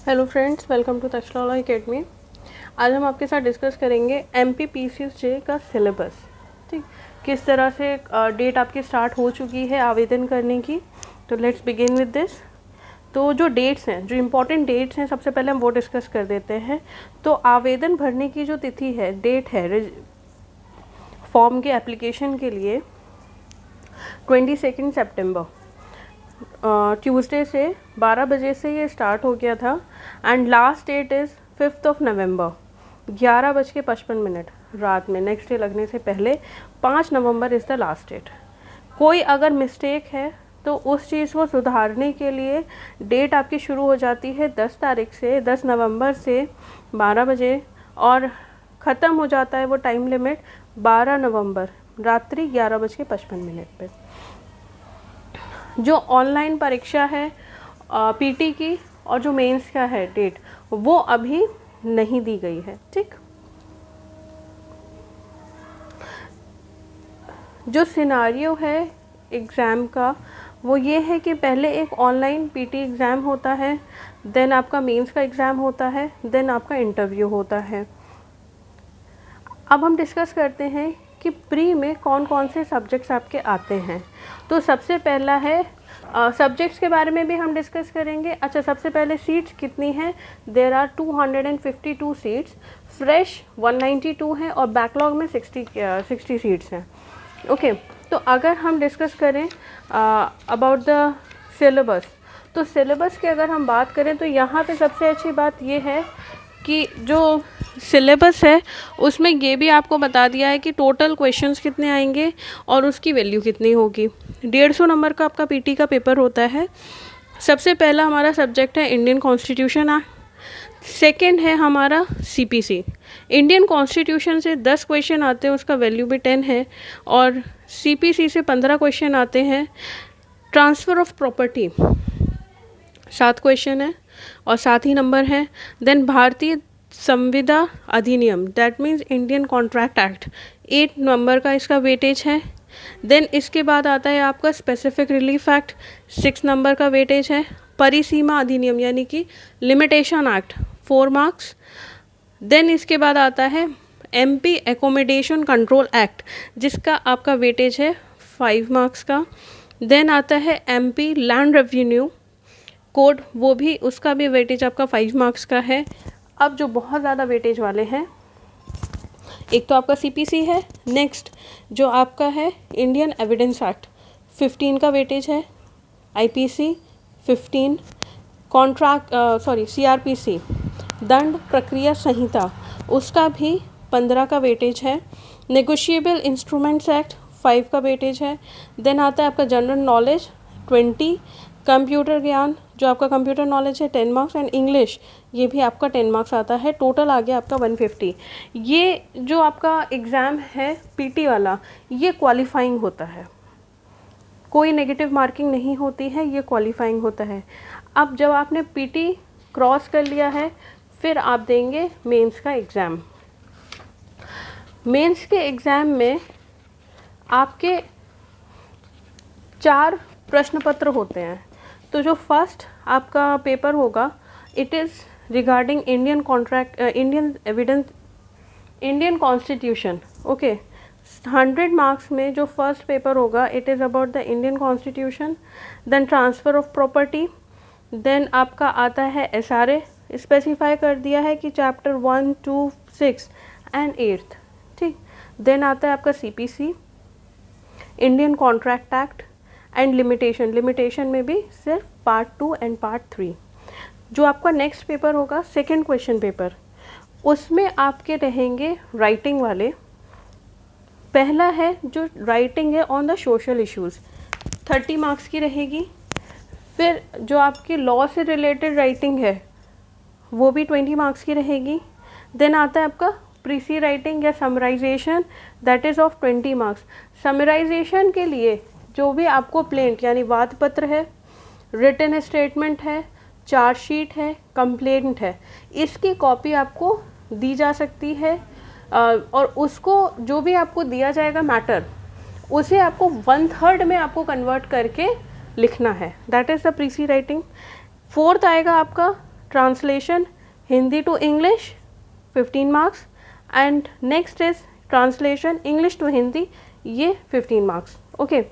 Hello friends, welcome to Takshashila law academy. आज हम आपके साथ डिस्कस करेंगे MPPCJ का सिलेबस। ठीक, किस तरह से डेट आपकी स्टार्ट हो चुकी है आवेदन करने की। तो लेट्स बिगिन विद दिस। तो जो डेट्स हैं, जो इम्पोर्टेंट डेट्स हैं, सबसे पहले हम वो डिस्कस कर देते हैं। तो आवेदन भरने की जो तिथि है, डेट है फॉर्म के एप्लीकेशन के लिए 22 सितंबर ट्यूसडे से 12 बजे से ये स्टार्ट हो गया था एंड लास्ट डेट इज़ 5 नवंबर 11:55 रात में, नेक्स्ट डे लगने से पहले 5 नवंबर इज़ द लास्ट डेट। कोई अगर मिस्टेक है तो उस चीज़ को सुधारने के लिए डेट आपकी शुरू हो जाती है 10 नवंबर से 12 बजे और ख़त्म हो जाता है वो टाइम लिमिट 12 नवंबर रात्रि 11:55 पे। जो ऑनलाइन परीक्षा है पीटी की और जो मेंस का है डेट, वो अभी नहीं दी गई है। ठीक, जो सिनारियो है एग्ज़ाम का वो ये है कि पहले एक ऑनलाइन पीटी एग्ज़ाम होता है, देन आपका मेंस का एग्ज़ाम होता है, देन आपका इंटरव्यू होता है। अब हम डिस्कस करते हैं कि प्री में कौन कौन से सब्जेक्ट्स आपके आते हैं। तो सबसे पहला है सब्जेक्ट्स के बारे में भी हम डिस्कस करेंगे। अच्छा, सबसे पहले सीट्स कितनी हैं? देयर आर 252 सीट्स, फ्रेश 192 हैं और बैकलॉग में 60 सीट्स हैं। ओके, तो अगर हम डिस्कस करें अबाउट द सिलेबस, तो सिलेबस की अगर हम बात करें तो यहाँ पे सबसे अच्छी बात ये है कि जो सिलेबस है उसमें ये भी आपको बता दिया है कि टोटल क्वेश्चंस कितने आएंगे और उसकी वैल्यू कितनी होगी। 150 नंबर का आपका पीटी का पेपर होता है। सबसे पहला हमारा सब्जेक्ट है इंडियन कॉन्स्टिट्यूशन एक्ट, सेकंड है हमारा सीपीसी। इंडियन कॉन्स्टिट्यूशन से 10 क्वेश्चन आते हैं, उसका वैल्यू भी 10 है, और सीपीसी से 15 क्वेश्चन आते हैं। ट्रांसफ़र ऑफ प्रॉपर्टी 7 क्वेश्चन है और 7 ही नंबर हैं। देन भारतीय संविदा अधिनियम, that means Indian contract act, 8 number का इसका वेटेज है। देन इसके बाद आता है आपका स्पेसिफिक रिलीफ एक्ट, 6 नंबर का वेटेज है। परिसीमा अधिनियम यानी कि लिमिटेशन एक्ट, 4 मार्क्स। देन इसके बाद आता है MP एकोमोडेशन कंट्रोल एक्ट, जिसका आपका वेटेज है 5 मार्क्स का। देन आता है MP लैंड रेवेन्यू कोड, वो भी उसका भी वेटेज आपका 5 मार्क्स का है। अब जो बहुत ज़्यादा वेटेज वाले हैं, एक तो आपका सीपीसी है, नेक्स्ट जो आपका है इंडियन एविडेंस एक्ट 15 का वेटेज है, IPC 15, CRPC दंड प्रक्रिया संहिता, उसका भी 15 का वेटेज है। नेगोशिएबल इंस्ट्रूमेंट्स एक्ट 5 का वेटेज है। देन आता है आपका जनरल नॉलेज 20, कंप्यूटर ज्ञान जो आपका कंप्यूटर नॉलेज है 10 मार्क्स, एंड इंग्लिश ये भी आपका 10 मार्क्स आता है। टोटल आ गया आपका 150। ये जो आपका एग्ज़ाम है पीटी वाला, ये क्वालिफाइंग होता है, कोई नेगेटिव मार्किंग नहीं होती है, ये क्वालिफाइंग होता है। अब जब आपने पीटी क्रॉस कर लिया है, फिर आप देंगे मेंस का एग्ज़ाम। मेंस के एग्ज़ाम में आपके 4 प्रश्न पत्र होते हैं। तो जो फर्स्ट आपका पेपर होगा, it is regarding Indian constitution. Okay, 100 marks में जो फर्स्ट पेपर होगा, it is about the Indian constitution. Then transfer of property, then आपका आता है SRA, स्पेसिफाई कर दिया है कि चैप्टर 1, 2, 6 एंड 8। ठीक, देन आता है आपका CPC, Indian contract act and limitation में भी सिर्फ पार्ट 2 एंड पार्ट 3। जो आपका नेक्स्ट पेपर होगा, सेकंड क्वेश्चन पेपर, उसमें आपके रहेंगे राइटिंग वाले। पहला है जो राइटिंग है on the social issues, 30 marks की रहेगी। फिर जो आपकी लॉ से रिलेटेड राइटिंग है वो भी 20 मार्क्स की रहेगी। देन आता है आपका प्रीसी राइटिंग या summarisation, that is of 20 marks. Summarisation के लिए जो भी आपको प्लेंट यानी वाद पत्र है, रिटन स्टेटमेंट है, चार्जशीट है, कंप्लेंट है, इसकी कॉपी आपको दी जा सकती है और उसको जो भी आपको दिया जाएगा मैटर, उसे आपको 1/3 में आपको कन्वर्ट करके लिखना है, that is the precis writing. Fourth आएगा आपका translation Hindi to English 15 marks, and next is translation English to Hindi, ये 15 मार्क्स। ओके,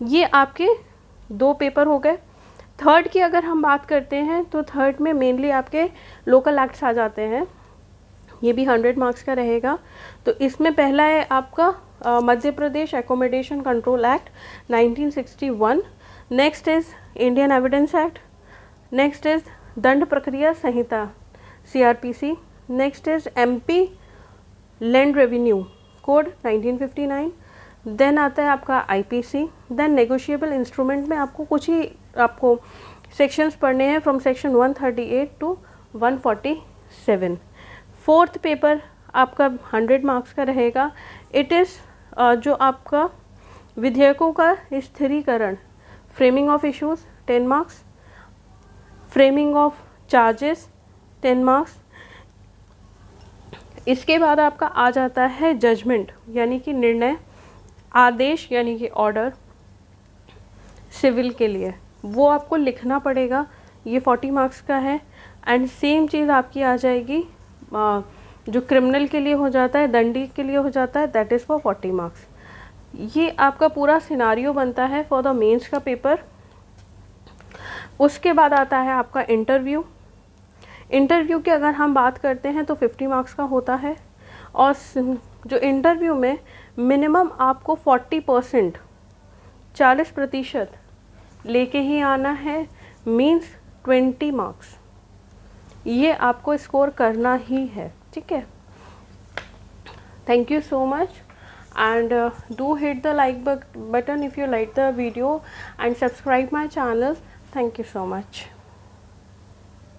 ये आपके 2 पेपर हो गए। थर्ड की अगर हम बात करते हैं तो थर्ड में मेनली आपके लोकल एक्ट्स आ जाते हैं, ये भी 100 मार्क्स का रहेगा। तो इसमें पहला है आपका Madhya Pradesh accommodation control act 1961, next is Indian evidence act, next is दंड प्रक्रिया संहिता CRPC, next is MP land revenue code 1959, then आता है आपका IPC, देन नेगोशिएबल इंस्ट्रूमेंट में आपको कुछ ही आपको सेक्शंस पढ़ने हैं from section 138 to 147। Fourth paper आपका 100 मार्क्स का रहेगा। इट इज़ जो आपका विधेयकों का स्थिरीकरण, framing of issues 10 marks, framing of charges 10 marks. इसके बाद आपका आ जाता है जजमेंट यानी कि निर्णय, आदेश यानी कि ऑर्डर सिविल के लिए, वो आपको लिखना पड़ेगा, ये 40 मार्क्स का है। एंड सेम चीज़ आपकी आ जाएगी जो क्रिमिनल के लिए हो जाता है, दंडी के लिए हो जाता है, दैट इज़ फॉर 40 मार्क्स। ये आपका पूरा सिनारियो बनता है फॉर द मेंस का पेपर। उसके बाद आता है आपका इंटरव्यू। इंटरव्यू की अगर हम बात करते हैं तो 50 मार्क्स का होता है, और जो इंटरव्यू में मिनिमम आपको 40% 40% लेके ही आना है, मींस 20 मार्क्स ये आपको स्कोर करना ही है, ठीक है। Thank you so much, and do hit the like button if you like the video and subscribe my channel. Thank you so much.